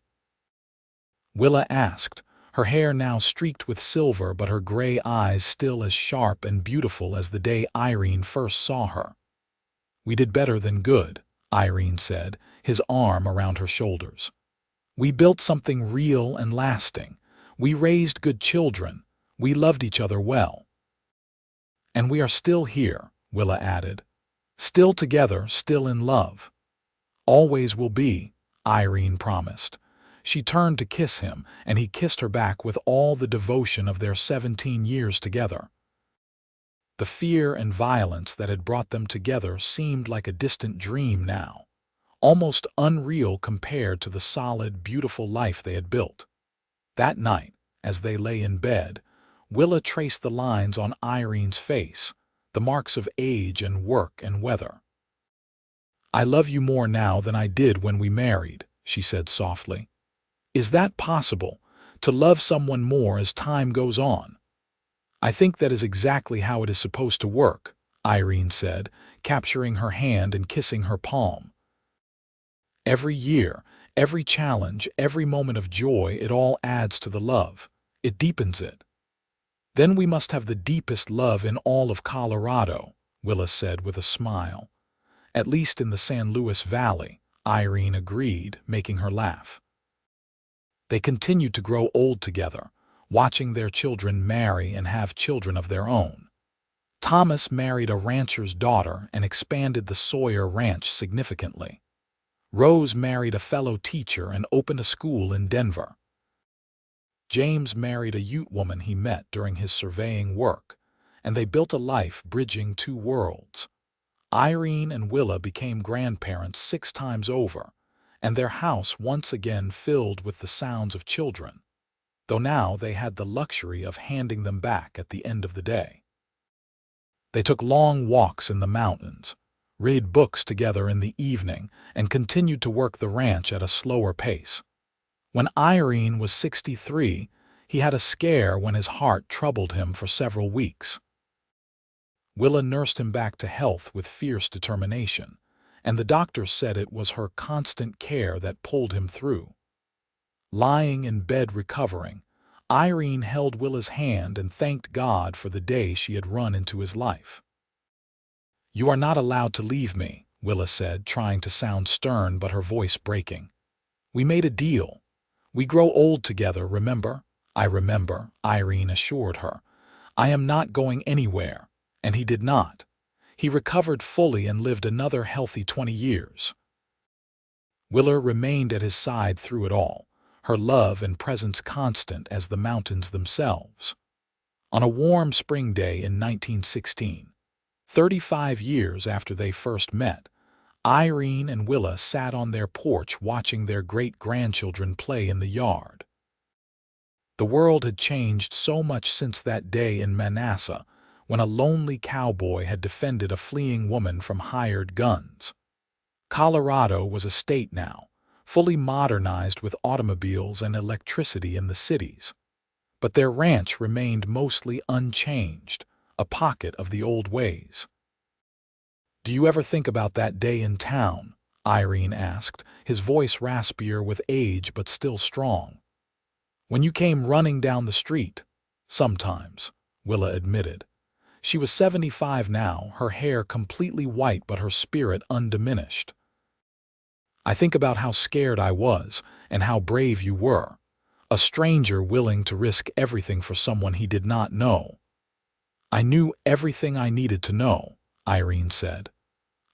Willa asked, her hair now streaked with silver but her gray eyes still as sharp and beautiful as the day Irene first saw her. "We did better than good," Irene said, his arm around her shoulders. "We built something real and lasting. We raised good children. We loved each other well. And we are still here," Willa added. "Still together, still in love." "Always will be," Irene promised. She turned to kiss him, and he kissed her back with all the devotion of their 17 years together. The fear and violence that had brought them together seemed like a distant dream now, almost unreal compared to the solid, beautiful life they had built. That night, as they lay in bed, Willa traced the lines on Irene's face, the marks of age and work and weather. "I love you more now than I did when we married," she said softly. "Is that possible, to love someone more as time goes on?" "I think that is exactly how it is supposed to work," Irene said, capturing her hand and kissing her palm. "Every year, every challenge, every moment of joy, it all adds to the love. It deepens it." "Then we must have the deepest love in all of Colorado," Willa said with a smile. "At least in the San Luis Valley," Irene agreed, making her laugh. They continued to grow old together, watching their children marry and have children of their own. Thomas married a rancher's daughter and expanded the Sawyer Ranch significantly. Rose married a fellow teacher and opened a school in Denver. James married a Ute woman he met during his surveying work, and they built a life bridging two worlds. Irene and Willa became grandparents 6 times over, and their house once again filled with the sounds of children, though now they had the luxury of handing them back at the end of the day. They took long walks in the mountains, read books together in the evening, and continued to work the ranch at a slower pace. When Irene was 63, he had a scare when his heart troubled him for several weeks. Willa nursed him back to health with fierce determination, and the doctor said it was her constant care that pulled him through. Lying in bed recovering, Irene held Willa's hand and thanked God for the day she had run into his life. "You are not allowed to leave me," Willa said, trying to sound stern but her voice breaking. "We made a deal. We grow old together, remember?" "I remember," Irene assured her. "I am not going anywhere." And he did not. He recovered fully and lived another healthy 20 years. Willa remained at his side through it all, her love and presence constant as the mountains themselves. On a warm spring day in 1916, 35 years after they first met, Irene and Willa sat on their porch watching their great-grandchildren play in the yard. The world had changed so much since that day in Manassas, when a lonely cowboy had defended a fleeing woman from hired guns. Colorado was a state now, fully modernized with automobiles and electricity in the cities. But their ranch remained mostly unchanged, a pocket of the old ways. "Do you ever think about that day in town?" Irene asked, his voice raspier with age but still strong. When you came running down the street. Sometimes, Willa admitted. She was 75 now, her hair completely white but her spirit undiminished. I think about how scared I was and how brave you were. A stranger willing to risk everything for someone he did not know. I knew everything I needed to know, Irene said.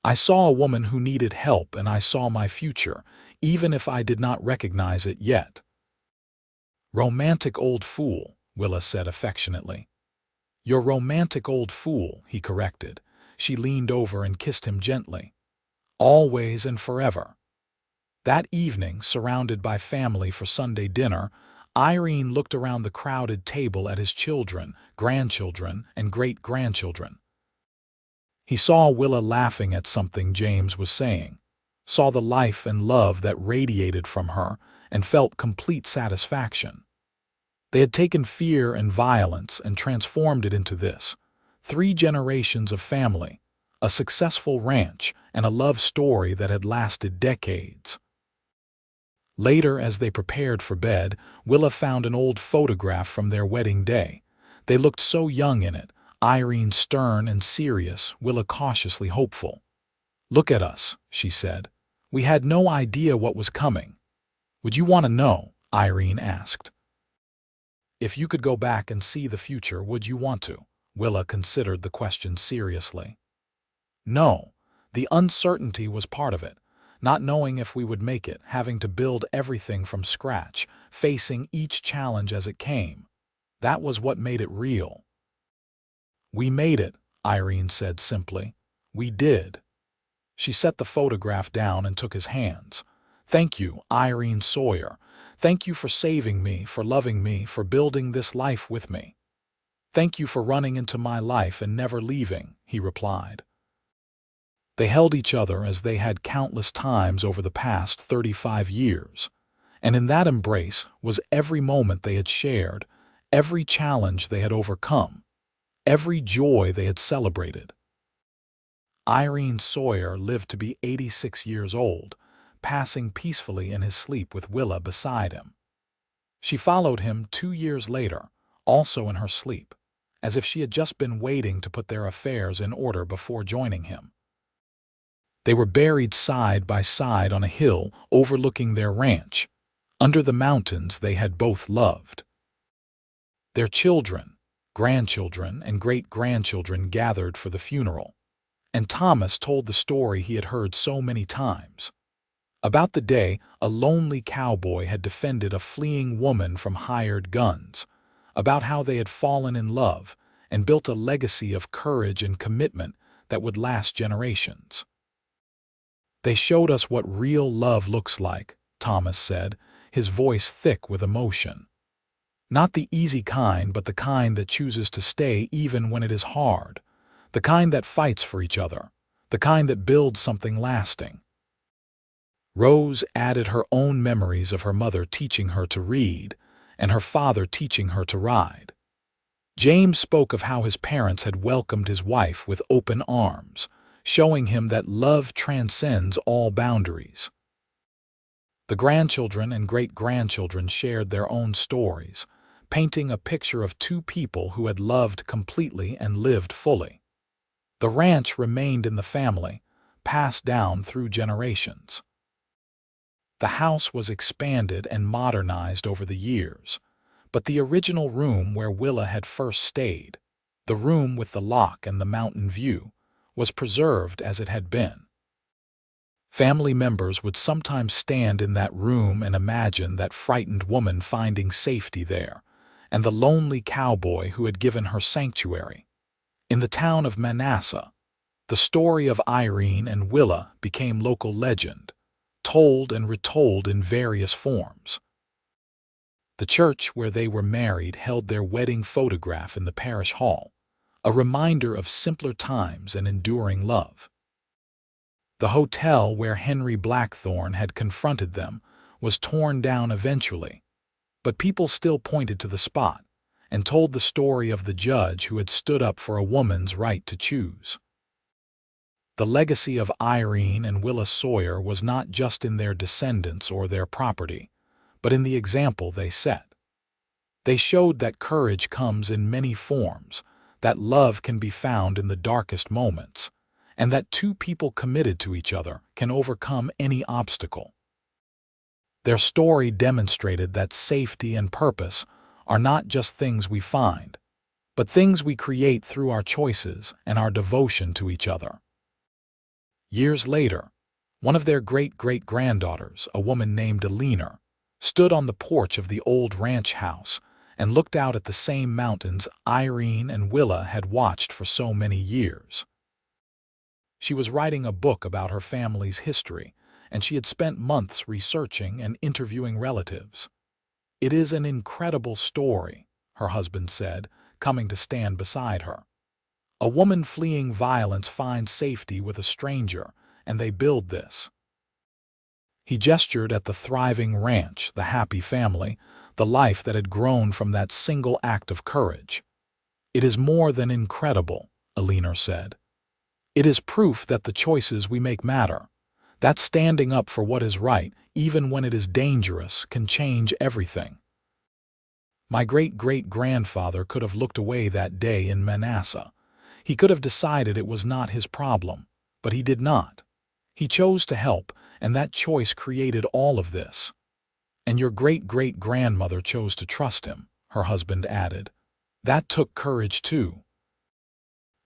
I saw a woman who needed help and I saw my future, even if I did not recognize it yet. Romantic old fool, Willa said affectionately. You're romantic old fool, he corrected. She leaned over and kissed him gently. Always and forever. That evening, surrounded by family for Sunday dinner, Irene looked around the crowded table at his children, grandchildren, and great-grandchildren. He saw Willa laughing at something James was saying, saw the life and love that radiated from her, and felt complete satisfaction. They had taken fear and violence and transformed it into this: 3 generations of family, a successful ranch, and a love story that had lasted decades. Later, as they prepared for bed, Willa found an old photograph from their wedding day. They looked so young in it, Irene stern and serious, Willa cautiously hopeful. Look at us, she said. We had no idea what was coming. Would you want to know? Irene asked. If you could go back and see the future, would you want to? Willa considered the question seriously. No, the uncertainty was part of it. Not knowing if we would make it, having to build everything from scratch, facing each challenge as it came. That was what made it real. We made it, Irene said simply. We did. She set the photograph down and took his hands. Thank you, Irene Sawyer. Thank you for saving me, for loving me, for building this life with me. Thank you for running into my life and never leaving, he replied. They held each other as they had countless times over the past 35 years, and in that embrace was every moment they had shared, every challenge they had overcome, every joy they had celebrated. Irene Sawyer lived to be 86 years old, passing peacefully in his sleep with Willa beside him. She followed him 2 years later, also in her sleep, as if she had just been waiting to put their affairs in order before joining him. They were buried side by side on a hill overlooking their ranch, under the mountains they had both loved. Their children, grandchildren, and great-grandchildren gathered for the funeral, and Thomas told the story he had heard so many times. About the day a lonely cowboy had defended a fleeing woman from hired guns, about how they had fallen in love and built a legacy of courage and commitment that would last generations. They showed us what real love looks like, Thomas said, his voice thick with emotion. Not the easy kind, but the kind that chooses to stay even when it is hard, the kind that fights for each other, the kind that builds something lasting. Rose added her own memories of her mother teaching her to read and her father teaching her to ride. James spoke of how his parents had welcomed his wife with open arms, showing him that love transcends all boundaries. The grandchildren and great-grandchildren shared their own stories, painting a picture of 2 people who had loved completely and lived fully. The ranch remained in the family, passed down through generations. The house was expanded and modernized over the years, but the original room where Willa had first stayed, the room with the lock and the mountain view, was preserved as it had been. Family members would sometimes stand in that room and imagine that frightened woman finding safety there, and the lonely cowboy who had given her sanctuary. In the town of Manassas, the story of Irene and Willa became local legend, told and retold in various forms. The church where they were married held their wedding photograph in the parish hall, a reminder of simpler times and enduring love. The hotel where Henry Blackthorne had confronted them was torn down eventually, but people still pointed to the spot and told the story of the judge who had stood up for a woman's right to choose. The legacy of Irene and Willa Sawyer was not just in their descendants or their property, but in the example they set. They showed that courage comes in many forms, that love can be found in the darkest moments, and that two people committed to each other can overcome any obstacle. Their story demonstrated that safety and purpose are not just things we find, but things we create through our choices and our devotion to each other. Years later, one of their great-great-granddaughters, a woman named Irene, stood on the porch of the old ranch house and looked out at the same mountains Irene and Willa had watched for so many years. She was writing a book about her family's history, and she had spent months researching and interviewing relatives. "It is an incredible story," her husband said, coming to stand beside her. "A woman fleeing violence finds safety with a stranger, and they build this." He gestured at the thriving ranch, the happy family, the life that had grown from that single act of courage. "It is more than incredible," Irene said. "It is proof that the choices we make matter, that standing up for what is right, even when it is dangerous, can change everything." My great-great-grandfather could have looked away that day in Manasseh. He could have decided it was not his problem, but he did not. He chose to help, and that choice created all of this. "And your great-great-grandmother chose to trust him," her husband added. "That took courage too."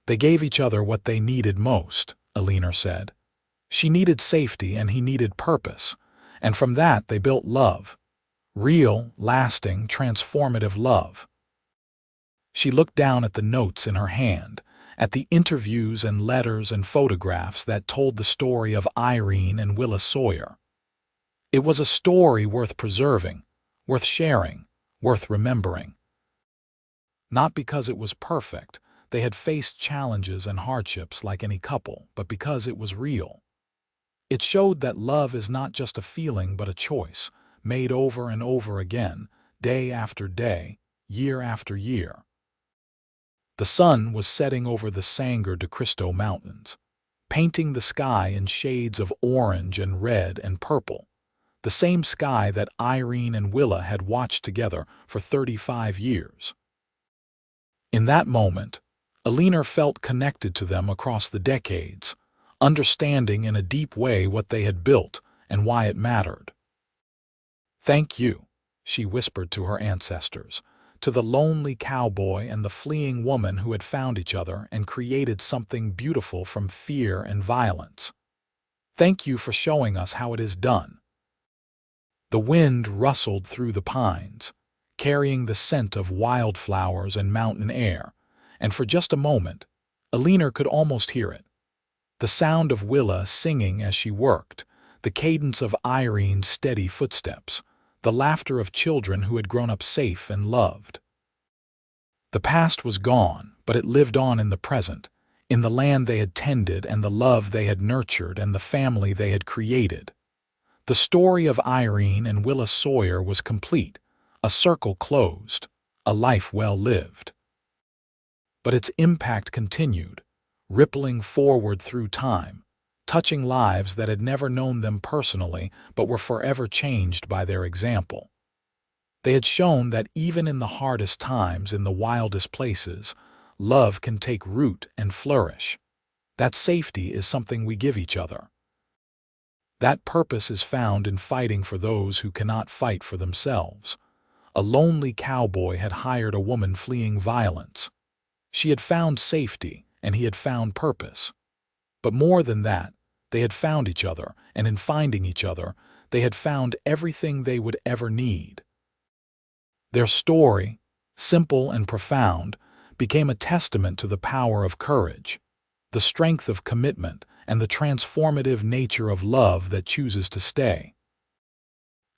"They gave each other what they needed most," Irene said. "She needed safety and he needed purpose, and from that they built love. Real, lasting, transformative love." She looked down at the notes in her hand, at the interviews and letters and photographs that told the story of Irene and Willa Sawyer. It was a story worth preserving, worth sharing, worth remembering. Not because it was perfect, they had faced challenges and hardships like any couple, but because it was real. It showed that love is not just a feeling but a choice, made over and over again, day after day, year after year. The sun was setting over the Sangre de Cristo Mountains, painting the sky in shades of orange and red and purple, the same sky that Irene and Willa had watched together for 35 years. In that moment, Irene felt connected to them across the decades, understanding in a deep way what they had built and why it mattered. "Thank you," she whispered to her ancestors, to the lonely cowboy and the fleeing woman who had found each other and created something beautiful from fear and violence. "Thank you for showing us how it is done." The wind rustled through the pines, carrying the scent of wildflowers and mountain air, and for just a moment, Irene could almost hear it. The sound of Willa singing as she worked, the cadence of Irene's steady footsteps, the laughter of children who had grown up safe and loved. The past was gone, but it lived on in the present, in the land they had tended and the love they had nurtured and the family they had created. The story of Irene and Willa Sawyer was complete, a circle closed, a life well lived. But its impact continued, rippling forward through time, touching lives that had never known them personally but were forever changed by their example. They had shown that even in the hardest times, in the wildest places, love can take root and flourish. That safety is something we give each other. That purpose is found in fighting for those who cannot fight for themselves. A lonely cowboy had hired a woman fleeing violence. She had found safety, and he had found purpose. But more than that, they had found each other, and in finding each other, they had found everything they would ever need. Their story, simple and profound, became a testament to the power of courage, the strength of commitment, and the transformative nature of love that chooses to stay.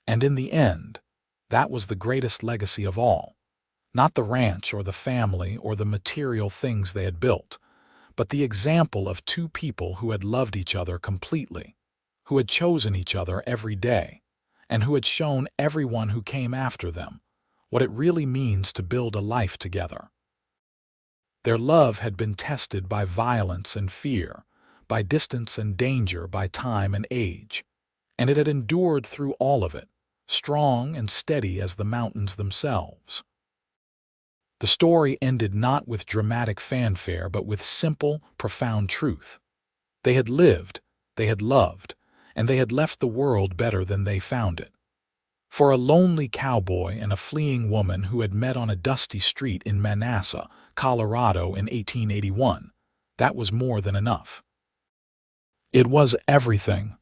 And in the end, that was the greatest legacy of all. Not the ranch or the family or the material things they had built, but the example of two people who had loved each other completely, who had chosen each other every day, and who had shown everyone who came after them what it really means to build a life together. Their love had been tested by violence and fear, by distance and danger, by time and age, and it had endured through all of it, strong and steady as the mountains themselves. The story ended not with dramatic fanfare, but with simple, profound truth. They had lived, they had loved, and they had left the world better than they found it. For a lonely cowboy and a fleeing woman who had met on a dusty street in Manassas, Colorado in 1881, that was more than enough. It was everything,